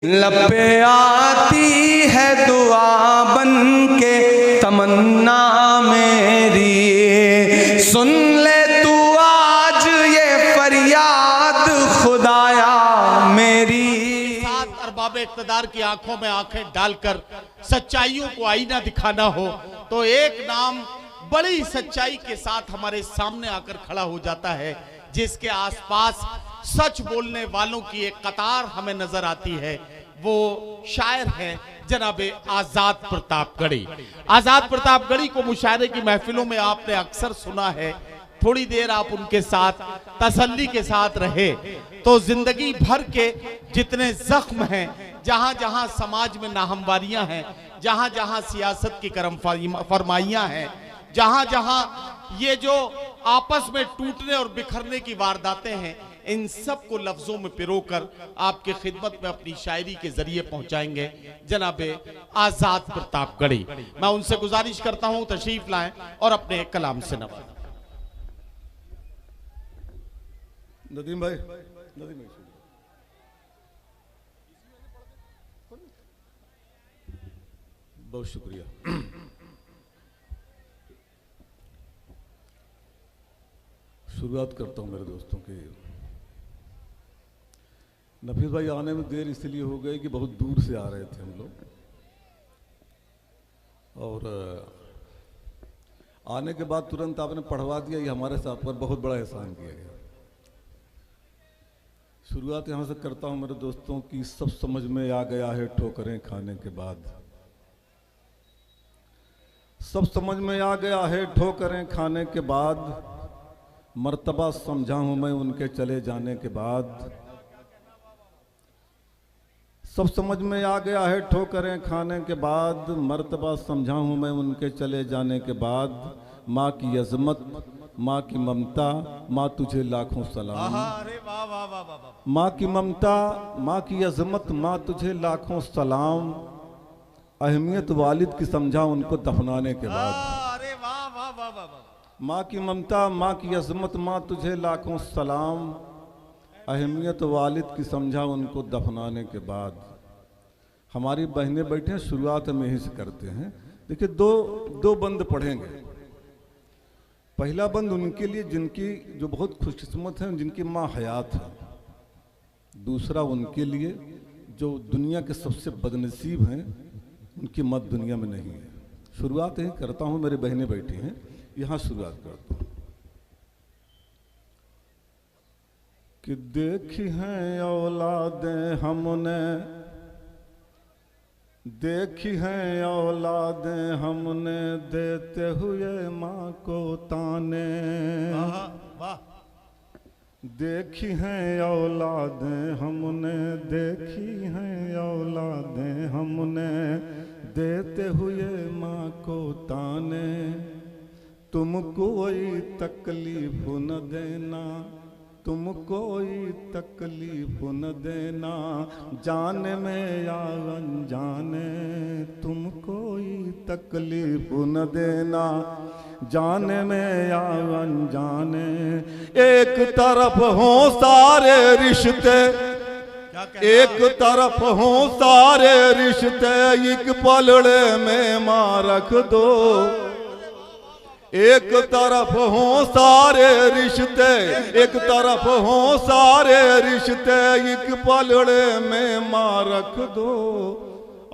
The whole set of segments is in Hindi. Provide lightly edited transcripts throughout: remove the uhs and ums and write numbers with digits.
लब पे आती है दुआ बन के तमन्ना मेरी, सुन ले तू आज ये फरियाद खुदाया मेरी। साथ अरबाब इक़्तिदार की आंखों में आंखें डालकर सच्चाइयों को आईना दिखाना हो तो एक नाम बड़ी सच्चाई के साथ हमारे सामने आकर खड़ा हो जाता है, जिसके आसपास सच बोलने वालों की एक कतार हमें नजर आती है। वो शायर हैं जनाब आजाद प्रतापगढ़ी। आजाद प्रतापगढ़ी को मुशायरे की महफिलों में आपने अक्सर सुना है। थोड़ी देर आप उनके साथ तसल्ली के साथ रहे तो जिंदगी भर के जितने जख्म हैं, जहां जहां समाज में नाहमवारियां हैं, जहां जहां सियासत की करम फरमाइयां हैं, जहां जहां ये जो आपस में टूटने और बिखरने की वारदातें हैं, इन सब को लफ्जों में पिरोकर आपके खिदमत में अपनी शायरी के जरिए पहुंचाएंगे जनाबे आजाद प्रतापगढ़ी। मैं उनसे गुजारिश करता हूं तशरीफ लाएं और अपने कलाम से नवाजें। नदीम भाई, नदीम भाई बहुत शुक्रिया। शुरुआत करता हूं मेरे दोस्तों की। नफीस भाई आने में देर इसलिए हो गई कि बहुत दूर से आ रहे थे हम लोग, और आने के बाद तुरंत आपने पढ़वा दिया, ये हमारे साथ पर बहुत बड़ा एहसान किया गया। शुरुआत यहाँ से करता हूँ मेरे दोस्तों की। सब समझ में आ गया है ठोकरें खाने के बाद, सब समझ में आ गया है ठोकरें खाने के बाद, मर्तबा समझा हूँ मैं उनके चले जाने के बाद। सब समझ में आ गया है ठोकरें खाने के बाद, मर्तबा समझा हूँ मैं उनके चले जाने के बाद। माँ की अजमत, माँ की ममता, माँ तुझे लाखों सलाम। माँ की ममता, माँ की अजमत, माँ तुझे लाखों सलाम। अहमियत वालिद की समझा उनको दफनाने के बाद। माँ की ममता, माँ की अजमत, माँ तुझे लाखों सलाम। अहमियत वालिद की समझा उनको दफनाने के बाद। हमारी बहनें बैठे हैं, शुरुआत हम यहीं से करते हैं। देखिए दो बंद पढ़ेंगे। पहला बंद उनके लिए जिनकी जो बहुत खुशकिस्मत हैं, जिनकी माँ हयात है। दूसरा उनके लिए जो दुनिया के सबसे बदनसीब हैं, उनकी मत दुनिया में नहीं है। शुरुआत यही करता हूँ, मेरी बहनें बैठी हैं, यहाँ शुरुआत करता हूँ कि देखी हैं औलादें हमने, देखी हैं औलादें हमने, देते हुए माँ को ताने। देखी हैं औलादें हमने, देखी हैं औलादें हमने, देते हुए माँ को ताने। तुम कोई तकलीफ न देना, तुम कोई तकलीफ न देना, जाने में या अनजाने। तुम कोई तकलीफ न देना, जाने में या अनजाने। एक तरफ हो सारे रिश्ते, एक तरफ हो सारे रिश्ते, एक पलड़े में माँ रख दो। एक तरफ हो सारे रिश्ते, एक तरफ हो सारे रिश्ते, एक पलड़े में माँ रख दो।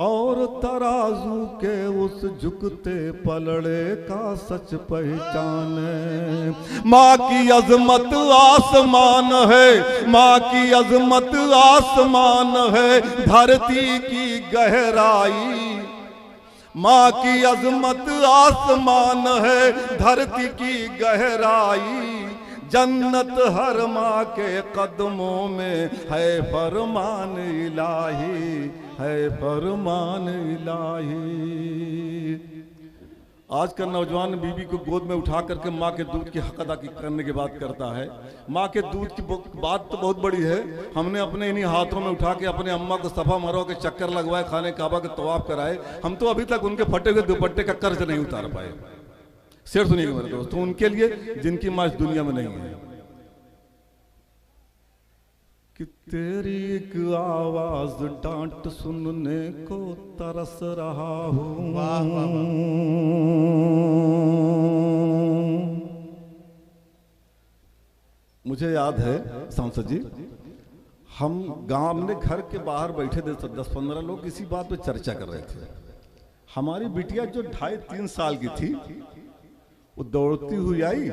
और तराजू के उस झुकते पलड़े का सच पहचाने। माँ की अजमत आसमान है, माँ की अजमत आसमान है, धरती की गहराई। माँ की अजमत आसमान है, धरती की गहराई। जन्नत हर माँ के कदमों में है, फरमान इलाही है, फरमान इलाही। आज का नौजवान बीवी को गोद में उठा करके माँ के दूध की हक अदा करने की बात करता है। माँ के दूध की बात तो बहुत बड़ी है। हमने अपने इन्हीं हाथों में उठा के अपने अम्मा को सफा मरवा के चक्कर लगवाए, खाने काबा के तवाफ कराए। हम तो अभी तक उनके फटे हुए दुपट्टे का कर्ज नहीं उतार पाए। शेर सुनिएगा मेरे दोस्तों, उनके लिए जिनकी माँ इस दुनिया में नहीं है। कि तेरी एक आवाज डांट सुनने को तरस रहा हूँ। वाह वाह वाह। मुझे याद है सांसद जी, हम गांव में घर के बाहर बैठे थे, 10-15 लोग इसी बात पे चर्चा कर रहे थे। हमारी बिटिया जो 2.5-3 साल की थी, वो दौड़ती हुई आई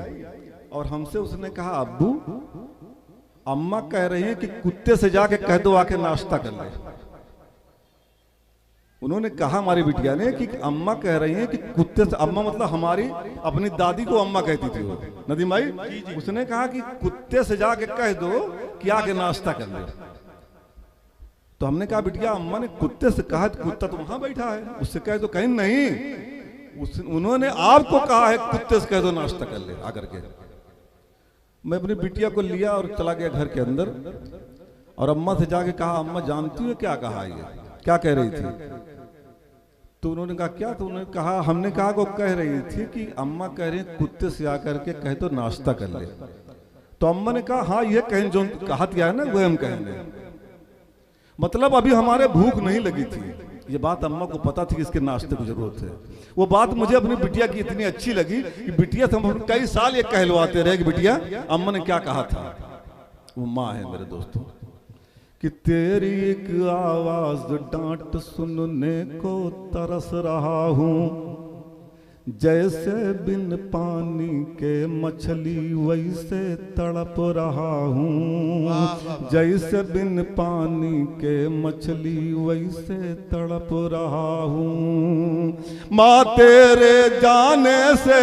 और हमसे उसने कहा, अब्बू अम्मा कह रही हैं कि कुत्ते से जाके कह दो आके नाश्ता कर ले। उन्होंने कहा हमारी बिटिया ने कि अम्मा कह रही हैं कि कुत्ते से, अम्मा मतलब हमारी अपनी दादी को अम्मा कहती थी वो, नदीम भाई। उसने कहा कि कुत्ते से जाके कह दो कि आके नाश्ता कर ले। तो हमने कहा बिटिया अम्मा ने कुत्ते से कहा, कुत्ता तो वहां बैठा है, उससे कह दो। कहीं नहीं, उन्होंने आपको कहा है कुत्ते से कह दो नाश्ता कर ले आकर के। मैं अपनी बिटिया को लिया और चला गया घर के अंदर और अम्मा से जाके कहा, अम्मा जानती हो क्या कहा, ये क्या कह रही थी? तो उन्होंने कहा क्या? तो उन्होंने कहा, हमने कहा को कह रही थी कि अम्मा कह रही है कुत्ते से आकर के कह दो नाश्ता कर ले। तो अम्मा ने कहा हाँ ये कहें जो कहा है ना वो हम कहेंगे। मतलब अभी हमारे भूख नहीं लगी थी, ये बात अम्मा को पता थी कि इसके नाश्ते की जरूरत है। वो बात मुझे अपनी बिटिया की इतनी अच्छी लगी कि बिटिया से हम कई साल ये कहलवाते रहे कि बिटिया अम्मा ने क्या कहा था। वो माँ है मेरे दोस्तों, कि तेरी एक आवाज डांट सुनने को तरस रहा हूँ, जैसे बिन पानी के मछली वैसे तड़प रहा हूँ, जैसे बिन पानी के मछली वैसे तड़प रहा हूँ। माँ तेरे जाने से,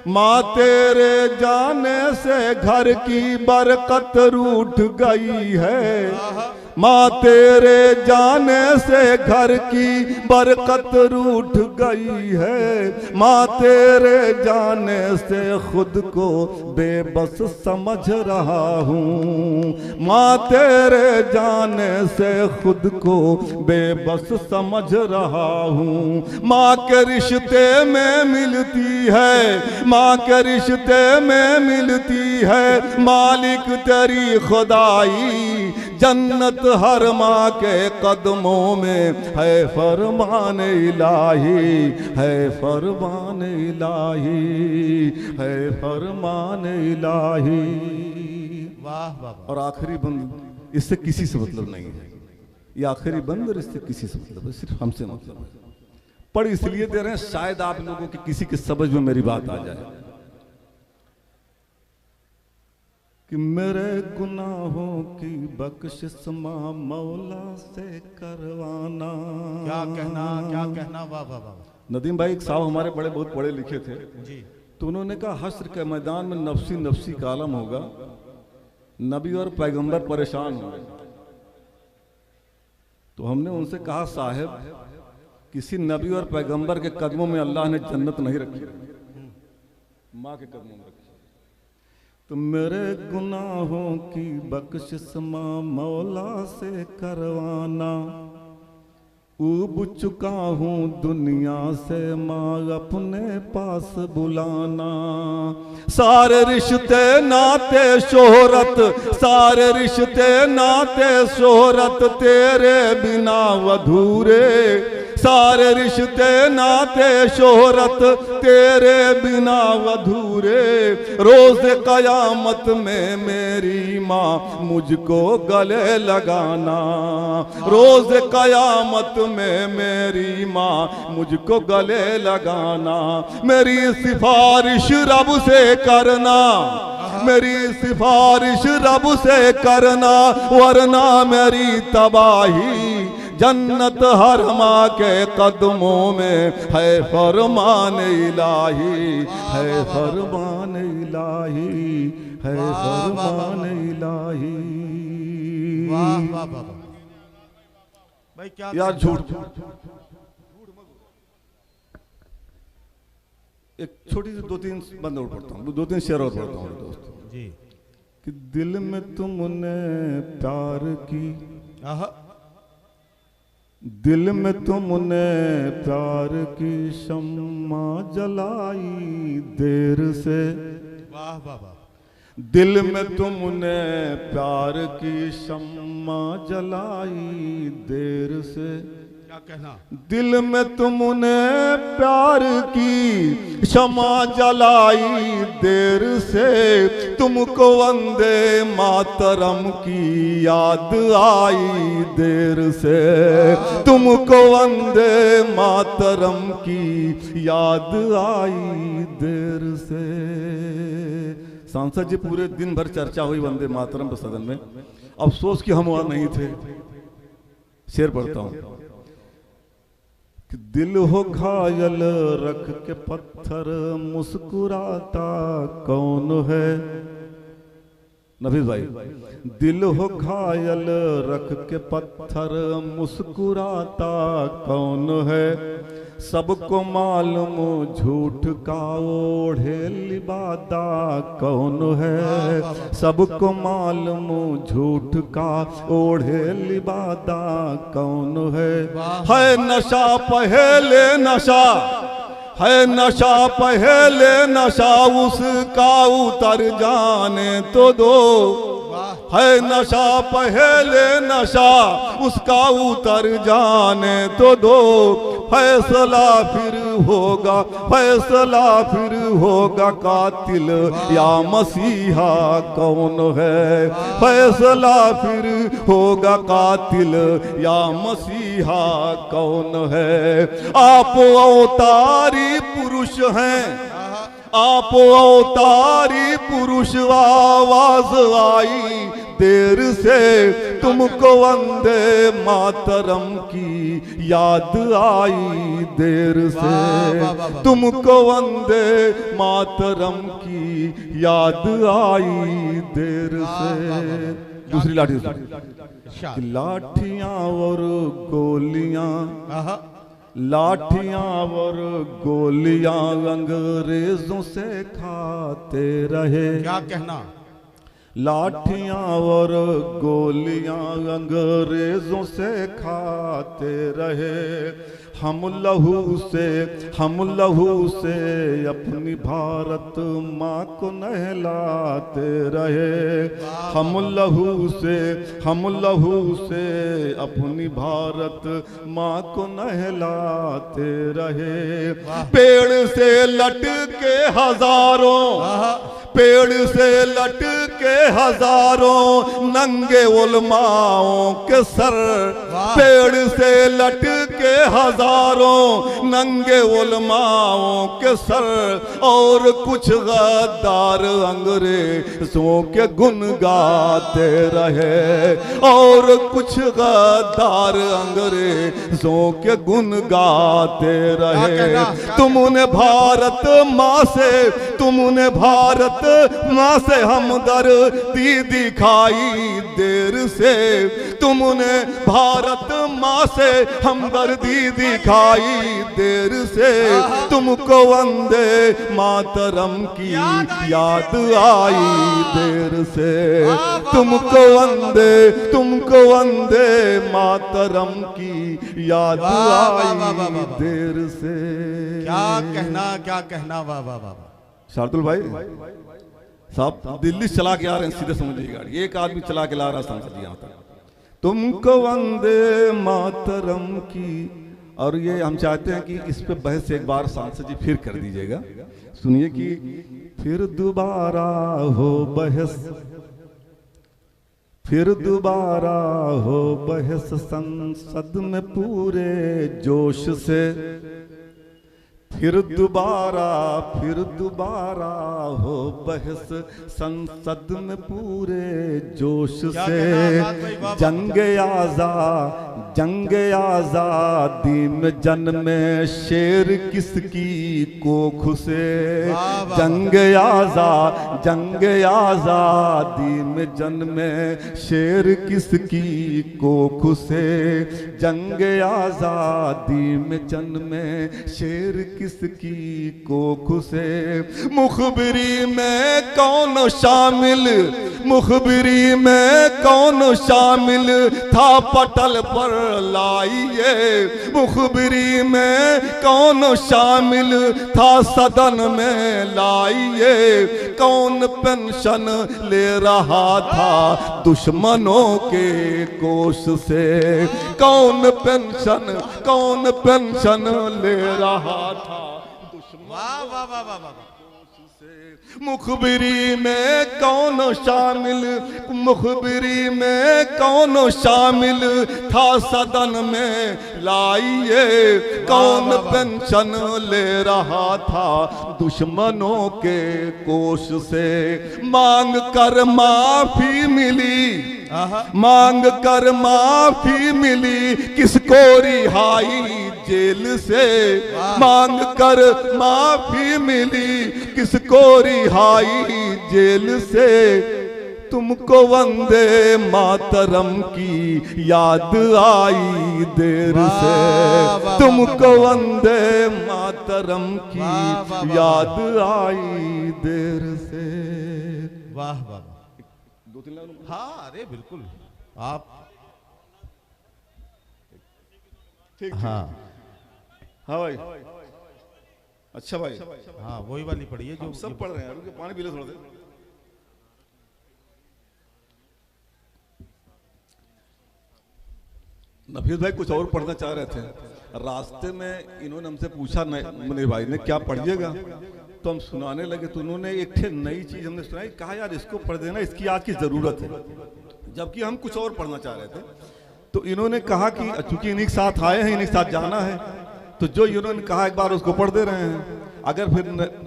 माँ तेरे जाने से घर की बरकत रूठ गई है। माँ तेरे जाने से घर की बरकत रूठ गई है। माँ तेरे जाने से खुद को बेबस समझ रहा हूँ। माँ तेरे जाने से खुद को बेबस समझ रहा हूँ। माँ के रिश्ते में मिलती है, माँ के रिश्ते में मिलती है मालिक तेरी खुदाई। जन्नत हर माँ के कदमों में है फरमान इलाही, है फरमान इलाही, है फरमान इलाही। वाह वाह। और आखिरी बंद, इससे किसी से मतलब नहीं है, ये आखिरी बंद और इससे किसी से मतलब है, सिर्फ हमसे मतलब है। पढ़ इसलिए दे रहे हैं शायद आप लोगों की किसी की समझ में मेरी बात आ जाए कि मेरे गुनाहों की बख्शिश माँ मौला से करवाना। क्या कहना, क्या कहना। वाह वाह वाह। नदीम भाई एक साहब हमारे बड़े बहुत पढ़े लिखे थे जी। तो उन्होंने कहा हश्र के मैदान में नफसी नफसी का आलम होगा, नबी और पैगंबर परेशान होंगे। तो हमने उनसे कहा साहब किसी नबी और पैगंबर के कदमों में अल्लाह ने जन्नत नहीं रखी, माँ के कदमों में रखी। तो मेरे गुनाहों की बख्शिश माँ मौला से करवाना। ऊब चुका हूँ दुनिया से माँ अपने पास बुलाना। सारे रिश्ते नाते शोहरत, सारे रिश्ते नाते शोहरत तेरे बिना अधूरे। सारे रिश्ते नाते शोहरत तेरे बिना अधूरे। रोज कयामत में मेरी माँ मुझको गले लगाना। रोज कयामत में मेरी माँ मुझको गले लगाना। मेरी सिफारिश रब से करना, मेरी सिफारिश रब से करना, वरना मेरी तबाही। जन्नत हर माँ के कदमों में है फरमान इलाही, है फरमान इलाही, है फरमान इलाही। वाह वाह वाह। भाई क्या यार झूठ, एक छोटी सी 2-3 बंद और पढ़ता हूँ, 2-3 शेर और पढ़ता हूँ दोस्तों जी। कि दिल में तुमने प्यार की, दिल में तुमने प्यार की शम्मा जलाई देर से। वाह वाह वाह। दिल में तुमने प्यार की शम्मा जलाई देर से, क्या कहना, दिल में तुमने प्यार की शम्मा जलाई देर से, तुमको वंदे मातरम की याद आई देर से, तुमको वंदे मातरम की याद आई देर से। सांसद जी पूरे दिन भर चर्चा हुई वंदे मातरम पर सदन में, अफसोस कि हम वहां नहीं थे। शेर पढ़ता हूं कि दिल हो घायल रख के पत्थर मुस्कुराता कौन है, नफीस भाई, दिल हो घायल रख के पत्थर मुस्कुराता कौन है, सबको मालूम झूठ का ओढ़े लिबादा कौन है, सबको मालूम झूठ का ओढ़े लिबादा कौन है नशा पहले नशा, है नशा पहले नशा उसका उतर जाने तो दो, है नशा पहले नशा उसका उतर जाने तो दो, फैसला फिर होगा, फैसला फिर होगा कातिल या मसीहा कौन है, फैसला फिर होगा कातिल या मसीहा कौन है। आप अवतारी पुरुष हैं, आप अवतारी पुरुष, आवाज आई देर से, तुमको वंदे मातरम की याद आई देर से, तुमको वंदे मातरम की याद आई देर से। दूसरी लाठी, लाठियां और गोलियां, लाठियां और गोलियां अंग्रेजों से खाते रहे, क्या कहना, लाठियां और गोलियां अंग्रेजों से खाते रहे, हम लहू से, हम लहू से अपनी भारत माँ को नहलाते रहे, हम लहू से, हम लहू से अपनी भारत माँ को नहलाते रहे। पेड़ से लटके हजारों, पेड़ से लटके हजारों नंगे उलमाओं के सर, पेड़ से लटके हजारों नंगे उलमाओं के सर, और कुछ गद्दार अंग्रेजों के गुन गाते रहे, और कुछ गद्दार अंग्रेजों के गुन गाते रहे। तुमने भारत माँ से, तुमने भारत माँ से हमदर्दी दिखाई देर से, तुमने भारत माँ से हमदर्दी दिखाई देर से, तुमको वंदे मातरम की याद आई देर से, तुमको वंदे, तुमको वंदे मातरम की याद आई देर से। क्या कहना, क्या कहना, वाह वाह वाह। शार्दुल भाई साहब दिल्ली से चला के आ रहे हैं, सीधे समझिए गाड़ी, एक आदमी चला के ला रहा सांसद यहाँ तक, तुमको वंदे मातरम की। और ये हम चाहते हैं कि इस पे बहस एक बार सांसद जी फिर कर दीजिएगा, सुनिए कि फिर दोबारा हो बहस, फिर दोबारा हो बहस संसद में पूरे जोश से, फिर दोबारा हो बहस संसद में पूरे जोश से, जंग आजादी में जन्मे शेर किसकी कोख से, जंग आजादी में जन्मे शेर किसकी कोख से, जंग आजादी में जन्मे शेर किसकी कोख से। मुखबिरी में कौन शामिल, मुखबिरी में कौन शामिल था पटल पर लाइए। मुखबिरी में कौन शामिल था सदन में लाइए। कौन पेंशन ले रहा था दुश्मनों के कोष से। कौन पेंशन ले रहा था वाह वाह वाह वाह वाह। मुखबिरी में कौन शामिल, मुखबिरी में कौन शामिल था सदन में लाइए। कौन पेंशन ले रहा था दुश्मनों के कोष से। मांग कर माफी मिली, मांग कर माफी मिली किसको रिहाई जेल से। मांग कर माफी मिली किसको रिहाई जेल से। तुमको वंदे मातरम की याद आई देर से। तुमको वंदे मातरम की याद आई देर से। वाह वाह। हाँ अरे बिल्कुल आप ठीक। हाँ हाँ भाई, अच्छा भाई, हाँ वही वाली पढ़ी है जो सब पढ़ रहे हैं। रुकिए, पानी पी लो थोड़ा सा। नफीस भाई कुछ और पढ़ना चाह रहे थे, रास्ते में इन्होंने हमसे पूछा मुनीर भाई ने क्या पढ़िएगा, तो हम सुनाने लगे तो उन्होंने एक नई चीज हमने सुनाई। कहा यार इसको पढ़ देना, इसकी आज की जरूरत है, जबकि हम कुछ और पढ़ना चाह रहे थे। तो इन्होंने कहा कि चूंकि इन्हीं के साथ आए हैं, इन्हीं के साथ जाना है, तो जो इन्होंने कहा एक बार उसको पढ़ दे रहे हैं। अगर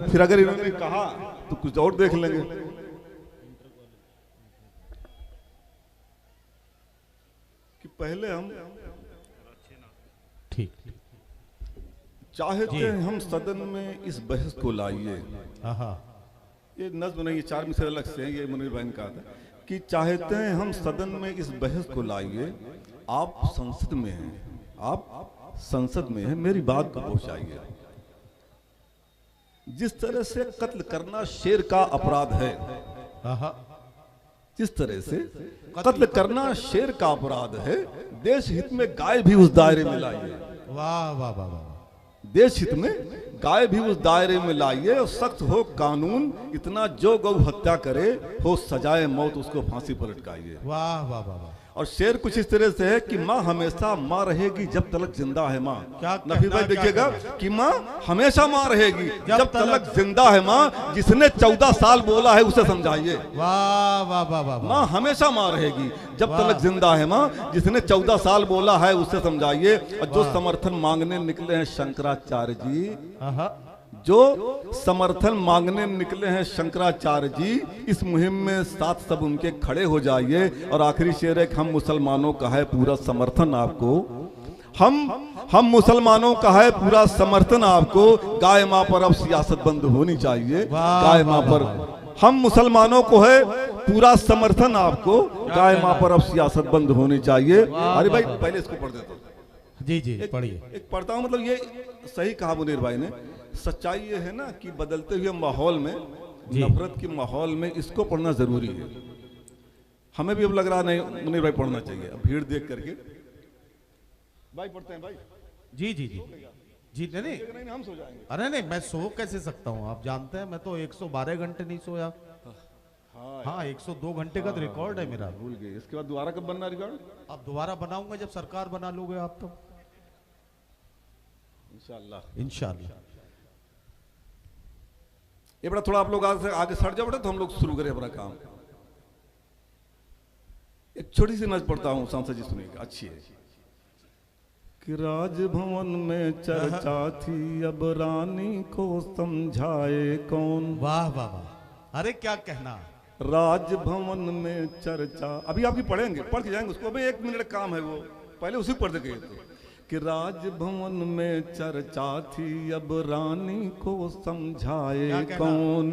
फिर अगर इन्होंने कहा तो कुछ और देख लेंगे। कि पहले हम ठीक चाहते हैं हम सदन में इस बहस को लाइए। ये नज्म नहीं, 4 मिसरे अलग से हैं, ये मुनीर भाई ने कहा था कि चाहते हैं हम सदन में इस बहस को लाइए। आप संसद में हैं, आप संसद में हैं, मेरी बात को पहुंचाइए। जिस तरह से कत्ल करना शेर का अपराध है, जिस तरह से कत्ल करना शेर का अपराध है, देश हित में गाय भी उस दायरे में लाइए। वाह वाह वाह वाह। देश हित में गाय भी उस दायरे में लाइए और सख्त हो कानून, इतना जो गौ हत्या करे हो सजाए मौत, उसको फांसी पर लटकाइए। वाह वाह वाह वाह। और शेर कुछ इस तरह से है कि माँ हमेशा माँ रहेगी जब तलक जिंदा है माँ। क्या नफी भाई देखिएगा कि माँ हमेशा माँ रहेगी जब तलक जिंदा है माँ। जिसने 14 साल बोला है उसे समझाइए। वाह वाह वाह वाह। माँ हमेशा माँ रहेगी जब तलक जिंदा है माँ। जिसने 14 साल बोला है उसे समझाइए। और जो समर्थन मांगने निकले हैं शंकराचार्य जी, जो समर्थन मांगने निकले हैं शंकराचार्य जी, इस मुहिम में साथ सब उनके खड़े हो जाइए। और आखिरी शेर है कि हम मुसलमानों का है पूरा समर्थन आपको। हम मुसलमानों का है पूरा समर्थन आपको। गाय माँ पर अब सियासत बंद होनी चाहिए। गाय माँ पर हम मुसलमानों को है पूरा समर्थन आपको। गाय माँ पर अब सियासत बंद होनी चाहिए। अरे भाई पहले इसको पढ़ देता हूँ। जी जी पढ़िए। एक पढ़ता हूँ, मतलब ये सही कहा मुनीर भाई ने। सच्चाई ये है ना कि बदलते हुए माहौल में, नफरत के माहौल में इसको पढ़ना जरूरी है। हमें भी अब लग रहा नहीं मुनीर भाई पढ़ना चाहिए, अब भीड़ देख करके। भाई पढ़ते हैं भाई। जी जी जी जी। नहीं हम सो जाएंगे। अरे नहीं, मैं सो कैसे सकता हूँ, आप जानते हैं मैं तो 112 घंटे नहीं सोया। हाँ 102 घंटे का तो रिकॉर्ड है मेरा। भूल गए। इसके बाद दोबारा कब बनना रिकॉर्ड? अब दोबारा बनाऊंगा जब सरकार बना लोगे आप तो। इंशाल्लाह इंशाल्लाह। ये बड़ा थोड़ा आप लोग आगे सट जाओ बेटा, तो हम लोग शुरू करें अपना काम। एक छोटी सी नज़ पढ़ता हूँ, सांसद जी सुनिएगा, अच्छी है। कि राजभवन में चर्चा थी अब रानी को समझाए कौन। वाह वाह वाह। अरे क्या कहना। राजभवन में चर्चा, अभी आपकी पढ़ेंगे, पढ़ के जाएंगे उसको। अभी 1 मिनट काम है, वो पहले उसी पढ़ देंगे। कि राजभवन में चर्चा थी अब रानी को समझाए कौन।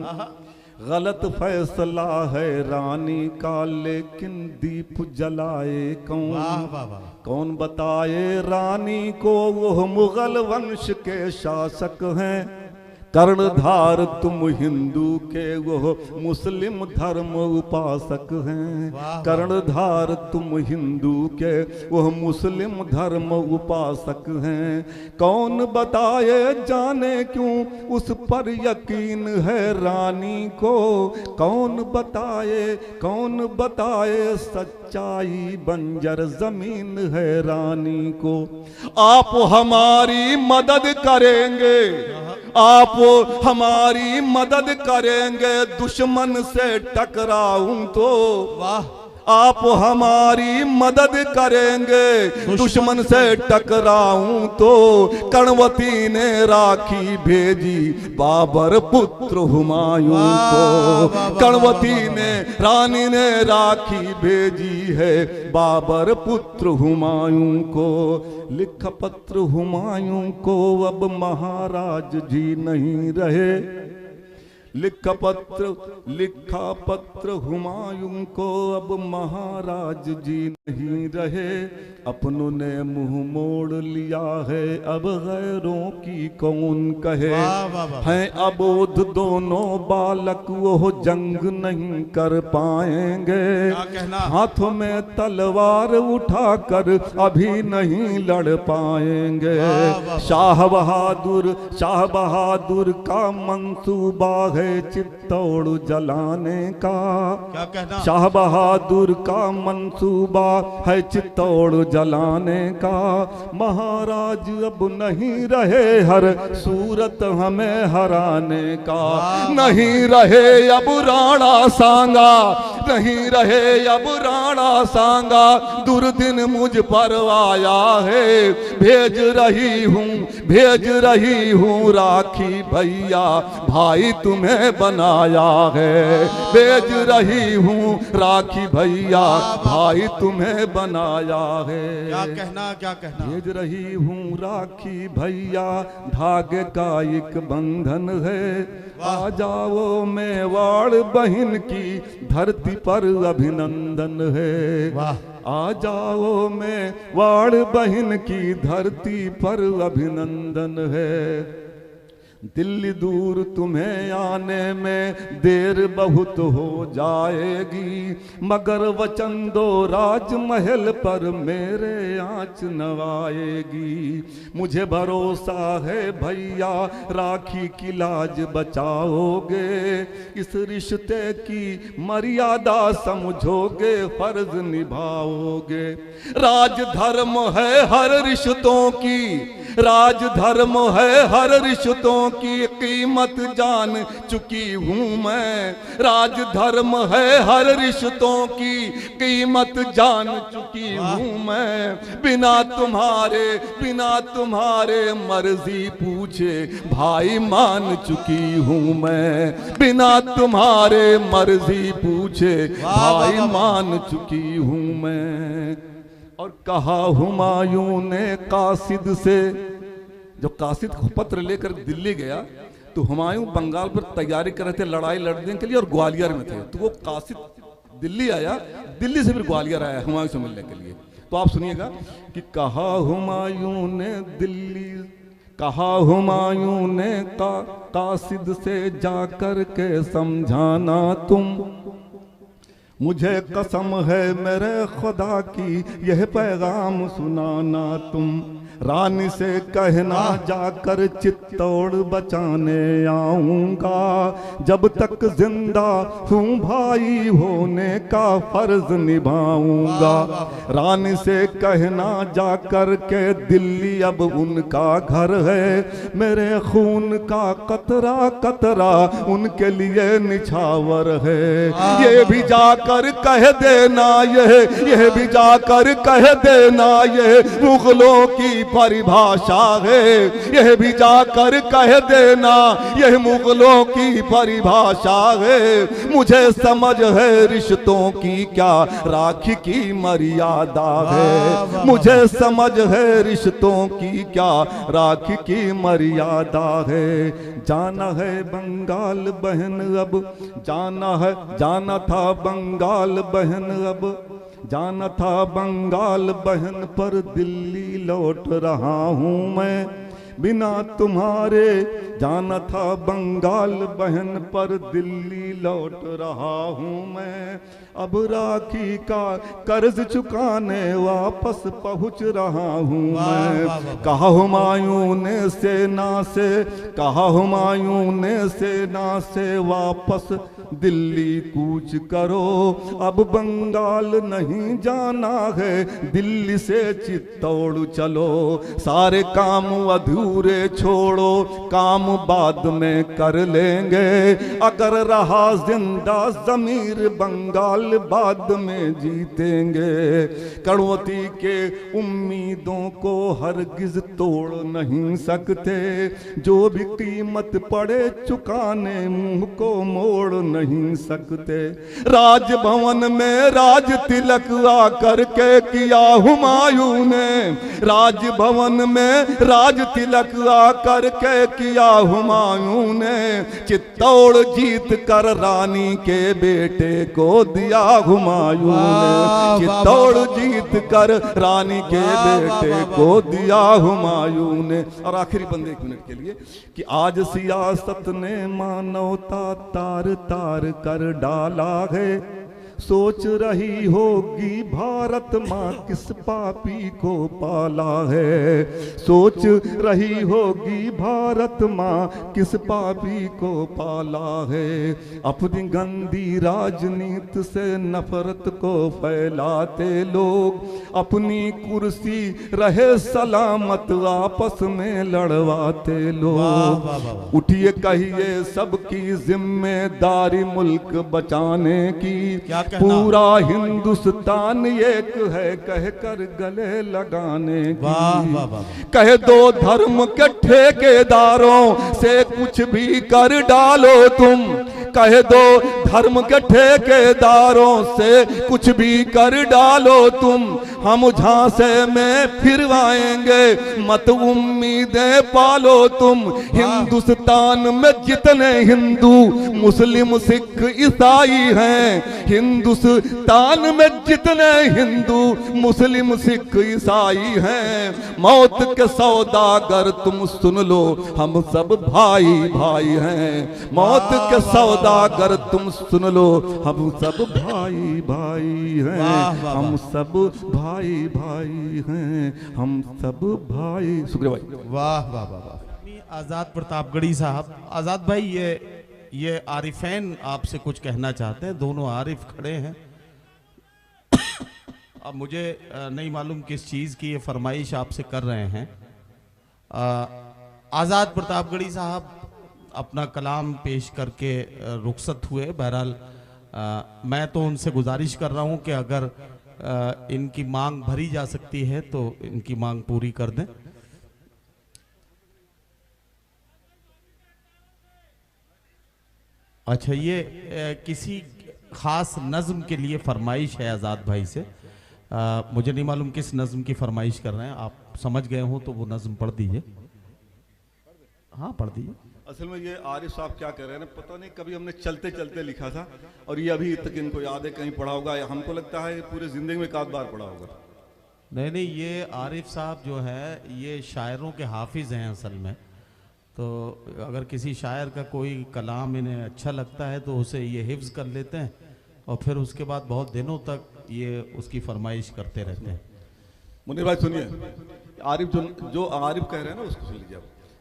गलत फैसला है रानी का, लेकिन दीप जलाए कौन? वाह वाह वाह। कौन बताए रानी को वो मुगल वंश के शासक हैं? कर्णधार तुम हिंदू के, वो मुस्लिम धर्म उपासक हैं। वाह। कर्णधार तुम हिंदू के, वो मुस्लिम धर्म उपासक हैं। कौन बताए जाने क्यों उस पर यकीन है रानी को? कौन बताए सच्चाई बंजर जमीन है रानी को? आप हमारी मदद करेंगे, आप हमारी मदद करेंगे, दुश्मन से टकराऊं तो? वाह। आप हमारी मदद करेंगे, दुश्मन से टकराऊं तो? कर्णवती ने राखी भेजी बाबर पुत्र हुमायूं को। कर्णवती ने, रानी ने राखी भेजी है बाबर पुत्र हुमायूं को। लिखा पत्र हुमायूं को अब महाराज जी नहीं रहे। लिखा पत्र हुमायूं को अब महाराज जी नहीं रहे। अपनों ने मुंह मोड़ लिया है, अब गैरों की कौन कहे? हैं अबोध दोनों बालक, वो जंग नहीं कर पाएंगे। हाथों में तलवार उठाकर अभी नहीं लड़ पाएंगे। शाह बहादुर का मंसूबा है चित्तौड़ जलाने का। क्या कहना? शाह बहादुर का मंसूबा है चित्तौड़ जलाने का। महाराज अब नहीं रहे हर सूरत हमें हराने का। नहीं रहे अब राणा सांगा, नहीं रहे अब राणा सांगा। दुर्दिन मुझ पर आया है, भेज रही हूँ राखी भैया, भाई तुम्हें बनाया है। भेज रही हूँ राखी भैया, भाई तुम्हें बनाया है। क्या कहना? भेज रही हूँ राखी भैया, धागे का एक बंधन है। आ जाओ मेवाड़ बहन की धरती पर अभिनंदन है। आ जाओ मेवाड़ बहन की धरती पर अभिनंदन है। दिल्ली दूर तुम्हें आने में देर बहुत हो जाएगी, मगर वचन दो राजमहल पर मेरे आँच नवाएगी। मुझे भरोसा है भैया राखी की लाज बचाओगे। इस रिश्ते की मर्यादा समझोगे, फर्ज निभाओगे। राजधर्म है हर रिश्तों की, राजधर्म है हर रिश्तों की कीमत जान चुकी हूँ मैं। राजधर्म है हर रिश्तों की कीमत जान चुकी हूँ मैं। बिना तुम्हारे मर्जी पूछे भाई मान चुकी हूँ मैं। बिना तुम्हारे मर्जी पूछे भाई मान चुकी हूँ मैं। और कहा हुमायूं ने कासिद से, जब कासिद पत्र लेकर दिल्ली गया तो हुमायूं बंगाल पर तैयारी कर रहे थे लड़ाई लड़ने के लिए और ग्वालियर में थे। तो वो कासिद दिल्ली आया, दिल्ली से फिर ग्वालियर आया हुमायूं से मिलने के लिए। तो आप सुनिएगा कि कहा हुमायूं ने कासिद से जाकर के समझाना तुम। मुझे कसम है मेरे खुदा की यह पैगाम सुनाना तुम। रानी से कहना जाकर चित्तौड़ बचाने आऊंगा। जब तक जिंदा हूँ भाई होने का फर्ज निभाऊंगा। रानी से कहना जाकर के दिल्ली अब उनका घर है। मेरे खून का कतरा कतरा उनके लिए निछावर है। ये भी जाकर जाकर कह देना, यह भी जाकर कह देना, यह मुगलों की परिभाषा है। यह भी जाकर कह देना, यह मुगलों की परिभाषा है। मुझे समझ है रिश्तों की क्या राखी की मर्यादा है। मुझे समझ है रिश्तों की क्या राखी की मर्यादा है। जाना है बंगाल बहन अब, जाना था बंगाल बहन अब, जाना था बंगाल बहन पर दिल्ली लौट रहा हूँ मैं बिना तुम्हारे। जाना था बंगाल बहन पर दिल्ली लौट रहा हूँ मैं। अब राखी का कर्ज चुकाने वापस पहुँच रहा हूँ मैं। कहा हुमायूं ने सेना से, कहा हुमायूं ने सेना से वापस दिल्ली कूच करो। अब बंगाल नहीं जाना है, दिल्ली से चित्तौड़ चलो। सारे काम अधूरे छोड़ो, काम बाद में कर लेंगे। अगर रहा जिंदा ज़मीर बंगाल बाद में जीतेंगे। कड़वती के उम्मीदों को हरगिज तोड़ नहीं सकते। जो भी कीमत पड़े चुकाने मुंह को मोड़ नहीं सकते। राजभवन में राज तिलक आकर के किया हुमायूं ने, राजभवन में राज तिलक आकर के किया हुमायूं ने। चित्तौड़ जीत कर रानी के बेटे को दिया हुमायूं ने। चित्तौड़ जीत कर रानी के बेटे को दिया हुमायूं ने। और आखिरी बंदे 1 मिनट के लिए कि आज सियासत ने मानवता तार तार कर डाला है। सोच रही होगी भारत माँ किस पापी को पाला है। सोच रही होगी भारत माँ किस पापी को पाला है। अपनी गंदी राजनीति से नफरत को फैलाते लोग अपनी कुर्सी रहे सलामत आपस में लड़वाते लोग। उठिए कहिए सबकी जिम्मेदारी मुल्क बचाने की। पूरा हिंदुस्तान एक है कहकर गले लगाने की। कह दो धर्म के ठेकेदारों से कुछ भी कर डालो तुम। कह दो धर्म के ठेकेदारों से कुछ भी कर डालो तुम। हम झांसे में फिर आएंगे मत उम्मीदें पालो तुम। हिंदुस्तान में जितने हिंदू मुस्लिम सिख ईसाई हैं, हिंदुस्तान में जितने हिंदू मुस्लिम सिख ईसाई हैं, मौत के सौदागर तुम सुन लो हम सब भाई भाई हैं। मौत के सौदागर तुम सुन लो हम सब भाई भाई हैं। हम सब भाई भाई हैं। हम सब भाई। शुक्रिया भाई। वाह वाह वाह। आजाद प्रतापगढ़ी साहब, आजाद भाई ये आरिफैन आपसे कुछ कहना चाहते हैं। दोनों आरिफ खड़े हैं। अब मुझे नहीं मालूम किस चीज़ की ये फरमाइश आपसे कर रहे हैं। आज़ाद प्रतापगढ़ी साहब अपना कलाम पेश करके रुखसत हुए। बहरहाल मैं तो उनसे गुजारिश कर रहा हूं कि अगर इनकी मांग भरी जा सकती है तो इनकी मांग पूरी कर दें। अच्छा, ये किसी खास नज़्म के लिए फरमाइश है आज़ाद भाई से। मुझे नहीं मालूम किस नज़्म की फरमाइश कर रहे हैं। आप समझ गए हो तो वो नज़्म पढ़ दीजिए। हाँ, पढ़ दीजिए। असल में ये आरिफ साहब क्या कर रहे हैं, पता नहीं, कभी हमने चलते चलते लिखा था और ये अभी तक इनको याद है, कहीं पढ़ा होगा। हमको लगता है पूरे जिंदगी में एक आध बार पढ़ा होगा। नहीं, ये आरिफ साहब जो है ये शायरों के हाफिज हैं असल में। तो अगर किसी शायर का कोई कलाम इन्हें अच्छा लगता है तो उसे ये हिफ्ज कर लेते हैं और फिर उसके बाद बहुत दिनों तक ये उसकी फरमाइश करते रहते हैं। मुनीर भाई सुनिए, आरिफ जो आरिफ कह रहे हैं ना उसको सुन लीजिए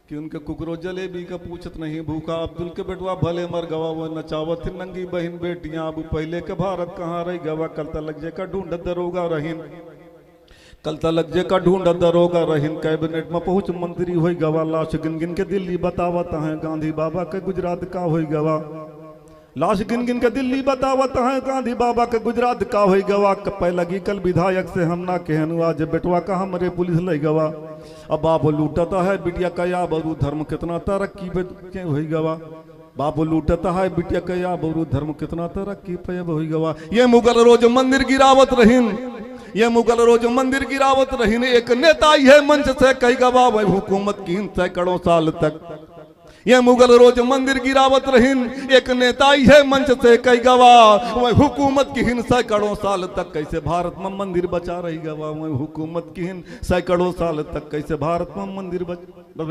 कि उनके कुकरो जलेबी का पूछत नहीं भूखा, अब्दुल के बेटवा भले मर गवा वो नचावत नंगी बहन बेटियां। अब पहले के भारत कहाँ रही गवा, कल तक जे का ढूंढ दरोगा रहीन, कल तक जे का ढूंढ दरोगा रहीन। कैबिनेट में पहुंच मंत्री हो गवा, लाश गिन गिन के दिल्ली बतावत है गांधी बाबा के गुजरात का हो गवा। लाश गिन गिन के दिल्ली बतावत है, गांधी बाबा के गुजरात का हो गवा, कपे लगी कल विधायक से हम ना कहनु, आज बेटवा का हमरे पुलिस ले गवा। अब बाप लूटता है बिटिया का या बरू धर्म कितना तरक्की पे हो गवा, बाप लूटता है बिटिया का या बरू धर्म कितना तरक्की पे हो गवा। ये मुगल रोज मंदिर गिरावत रहीन, ये मुगल रोज मंदिर गिरावत रहीन, एक नेता है मंच से कही गवा, वही हुकूमत की सैकड़ों साल तक। ये मुगल रोज मंदिर गिरावत रहीन, एक नेता है मंच से कई गवा, वह हुकूमत की हिन सैकड़ों साल तक कैसे भारत में मंदिर बचा रही गवा, वह हुकूमत की हिन सैकड़ों साल तक कैसे भारत में मंदिर बस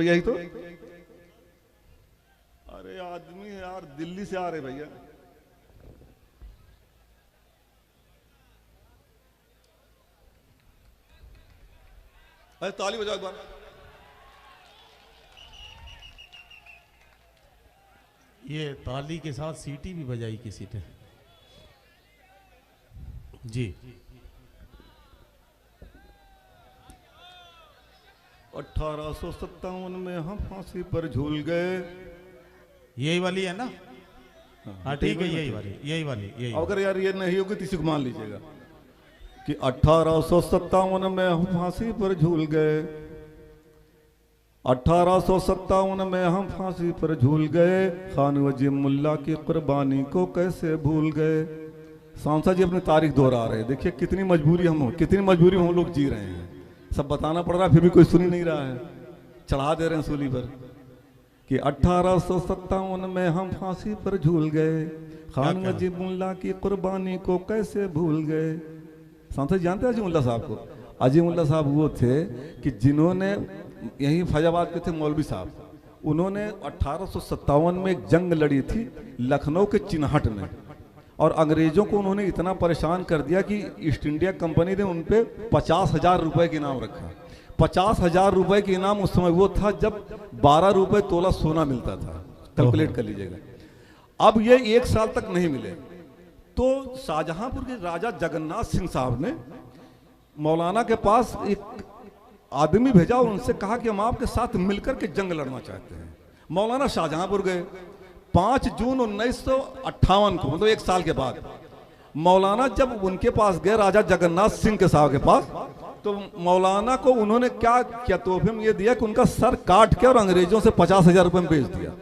यही तो। अरे आदमी यार दिल्ली से आ रहे भैया, अरे ताली बजाओ एक बार। ये ताली के साथ सीटी भी बजाई किसी ने जी। 1857 में हम फांसी पर झूल गए, यही वाली है ना? हाँ ठीक है, यही वाली यही। अगर यार ये नहीं होगी किसी को मान लीजिएगा कि 1857 में हम फांसी पर झूल गए, 1857 में हम फांसी पर झूल गए, खान वजीर मुल्ला की कुर्बानी को कैसे भूल गए। सांसद जी अपनी तारीख दोहरा रहे, देखिए कितनी मजबूरी हम लोग जी रहे हैं, सब बताना पड़ रहा है फिर भी कोई सुन ही नहीं रहा है, चढ़ा दे रहे हैं सूली पर कि 1857 में हम फांसी पर झूल गए, खान वजीर मुल्ला की कुर्बानी को कैसे भूल गए। सांसद जानते हैं अजीमुल्ला साहब को? अजीमुल्ला साहब वो थे कि जिन्होंने यही फैजाबाद के थे मौलवी साहब, उन्होंने 1857 में एक जंग लड़ी थी लखनऊ के चिन्हट में, और अंग्रेजों को उन्होंने इतना परेशान कर दिया कि ईस्ट इंडिया कंपनी ने उन पे 50,000 रुपए के इनाम रखा। 50,000 रुपए के इनाम उस समय वो था जब 12 रुपए तोला सोना मिलता था, कैलकुलेट कर लीजिएगा। अब ये 1 साल तक नहीं मिले, तो शाहजहांपुर के राजा जगन्नाथ सिंह साहब ने मौलाना के पास एक आदमी भेजा और उनसे कहा कि हम आपके साथ मिलकर के जंग लड़ना चाहते हैं। मौलाना शाहजहांपुर गए 5 जून 1958 को, मतलब 1 साल के बाद। मौलाना जब उनके पास गए राजा जगन्नाथ सिंह के साहब के पास, तो मौलाना को उन्होंने क्या किया, तोहफे में ये दिया कि उनका सर काट के और अंग्रेजों से 50,000 रुपए में बेच दिया।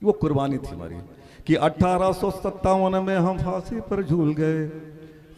वो कुर्बानी थी हमारी कि 1857 में हम फांसी पर झूल गए,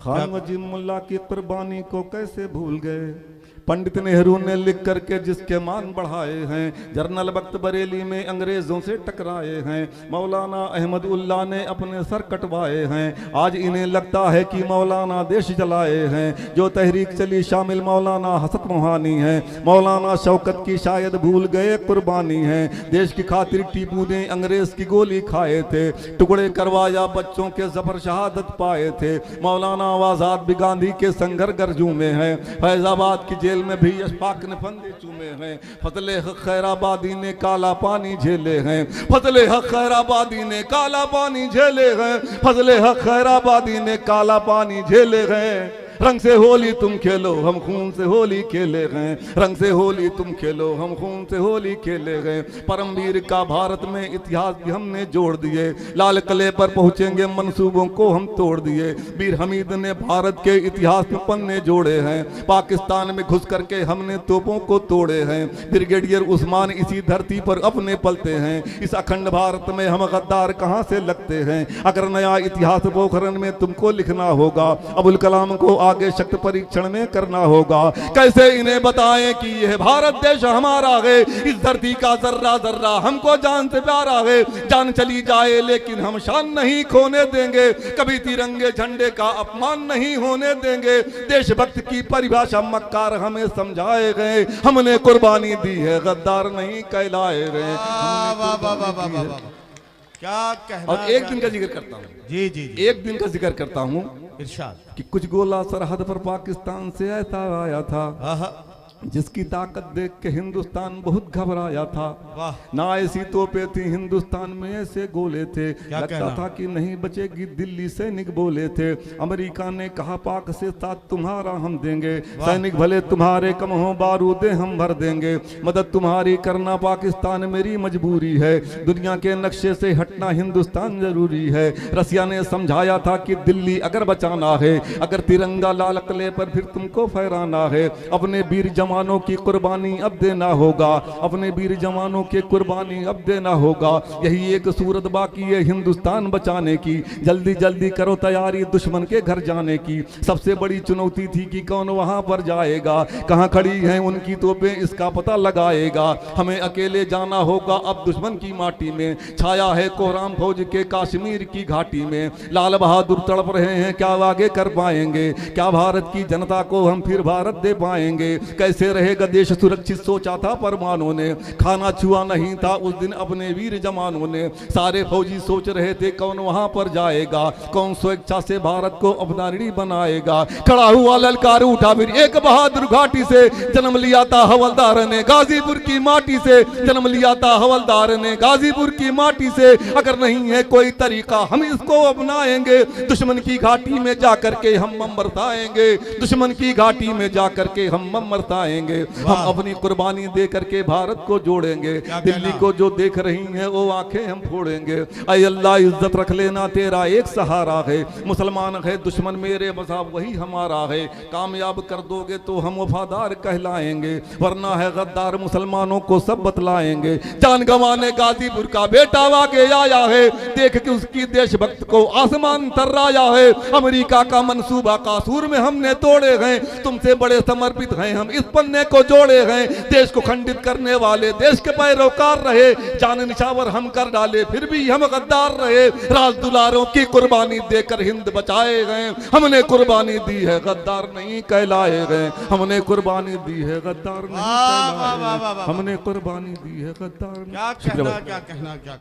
खान वजीर मुल्ला की कुर्बानी को कैसे भूल गए। पंडित नेहरू ने लिख करके जिसके मान बढ़ाए हैं, जर्नल वक्त बरेली में अंग्रेजों से टकराए हैं, मौलाना अहमद उल्ला ने अपने सर कटवाए हैं, आज इन्हें लगता है कि मौलाना देश जलाए हैं। जो तहरीक चली शामिल मौलाना हसत मोहानी है, मौलाना शौकत की शायद भूल गए कुर्बानी है। देश की खातिर टीपू ने अंग्रेज की गोली खाए थे, टुकड़े करवाया बच्चों के जफर शहादत पाए थे। मौलाना आजाद भी गांधी के संघर्ष गरजू में है, फैजाबाद की जेल में भी अशफाक ने फंदे चूमे हैं। फजले हक खैराबादी ने काला पानी झेले हैं, फजले हक खैराबादी ने काला पानी झेले हैं, फजले हक खैराबादी ने काला पानी झेले हैं। रंग से होली तुम खेलो हम खून से होली खेले गए, रंग से होली तुम खेलो हम खून से होली खेले गए। परमवीर का भारत में इतिहास भी हमने जोड़ दिए, लाल किले पर पहुंचेंगे मंसूबों को हम तोड़ दिए। वीर हमीद ने भारत के इतिहास में पन्ने जोड़े हैं, पाकिस्तान में घुस करके हमने तोपों को तोड़े हैं। ब्रिगेडियर उस्मान इसी धरती पर अपने पलते हैं, इस अखंड भारत में हम गद्दार कहाँ से लगते हैं। अगर नया इतिहास पोखरन में तुमको लिखना होगा, अबुल कलाम को आगे शक्ति परीक्षण में करना होगा। कैसे इन्हें बताएं कि यह भारत देश हमारा है, इस धरती का जर्रा जर्रा हमको जान से प्यारा है। जान चली जाए लेकिन हम शान नहीं खोने देंगे, कभी तिरंगे झंडे का अपमान नहीं होने देंगे। देशभक्त की परिभाषा मक्कार हमें समझाए गए, हमने कुर्बानी दी है गद्दार नहीं कहलाए गए। क्या कहना। और एक दिन का जिक्र करता हूँ, जी जी जी, एक दिन का जिक्र करता हूँ इरशाद कि कुछ गोला सरहद पर पाकिस्तान से ऐसा आया था, जिसकी ताकत देख के हिंदुस्तान बहुत घबराया था। वाह। ना ऐसी तोपे थी हिंदुस्तान में, ऐसे गोले थे, लगता कहना? था कि नहीं बचेगी दिल्ली। सैनिक बोले थे, अमेरिका ने कहा पाक से साथ तुम्हारा हम देंगे, सैनिक भले तुम्हारे कम हो बारूदे हम भर देंगे, मदद तुम्हारी करना पाकिस्तान मेरी मजबूरी है, दुनिया के नक्शे से हटना हिंदुस्तान जरूरी है। रसिया ने समझाया था कि दिल्ली अगर बचाना है, अगर तिरंगा लाल किले पर फिर तुमको फहराना है, अपने वीर जवानों की कुर्बानी अब देना होगा, अपने वीर जवानों के कुर्बानी अब देना होगा। यही एक सूरत बाकी है हिंदुस्तान बचाने की, जल्दी जल्दी करो तैयारी दुश्मन के घर जाने की। सबसे बड़ी चुनौती थी कि कौन वहां पर जाएगा, कहां खड़ी हैं उनकी तोपें इसका पता लगाएगा। हमें अकेले जाना होगा अब दुश्मन की माटी में, छाया है कोहराम फौज के काश्मीर की घाटी में। लाल बहादुर तड़प रहे हैं, क्या आगे कर पाएंगे, क्या भारत की जनता को हम फिर भारत दे पाएंगे, कैसे रहेगा देश सुरक्षित सोचा था परमाणु ने, खाना छुआ नहीं था उस दिन अपने वीर जवानों ने। सारे फौजी सोच रहे थे कौन वहां पर जाएगा, कौन स्वेच्छा से भारत को अपना ऋणी बनाएगा। खड़ा हुआ ललकार उठा फिर एक बहादुर घाटी से, जन्म लिया था हवलदार ने गाजीपुर की माटी से, जन्म लिया था हवलदार ने गाजीपुर की माटी से। अगर नहीं है कोई तरीका हम इसको अपनाएंगे, दुश्मन की घाटी में जाकर के हम बरसाएंगे, दुश्मन की घाटी में जाकर के हम बरसाएंगे। हम अपनी कुर्बानी दे करके भारत को जोड़ेंगे, दिल्ली को जो देख रही हैं वो आंखें हम फोड़ेंगे। ऐ अल्लाह इज्जत रख लेना तेरा एक सहारा है, मुसलमान है दुश्मन मेरे मज़हब वही हमारा है, कामयाब कर दोगे तो हम वफादार कहलाएंगे, वरना है गद्दार मुसलमानों को सब बतलाएंगे। जान गंवाने गाजीपुर का बेटा आगे आया है, देख के उसकी देशभक्त को आसमान तर्राया है। अमेरिका का मंसूबा कासूर में हमने तोड़े हैं, तुमसे बड़े समर्पित हैं हम इस पन्ने को जोड़े हैं। देश को खंडित करने वाले देश के पैरोकार रहे, जान निछावर हम कर डाले फिर भी हम गद्दार रहे। राज दुलारों की कुर्बानी देकर हिंद बचाए गए, हमने कुर्बानी दी है गद्दार नहीं कहलाए गए, हमने कुर्बानी दी है गद्दार नहीं कहलाए गए, हमने कुर्बानी दी है गद्दार नहीं। क्या कहना क्या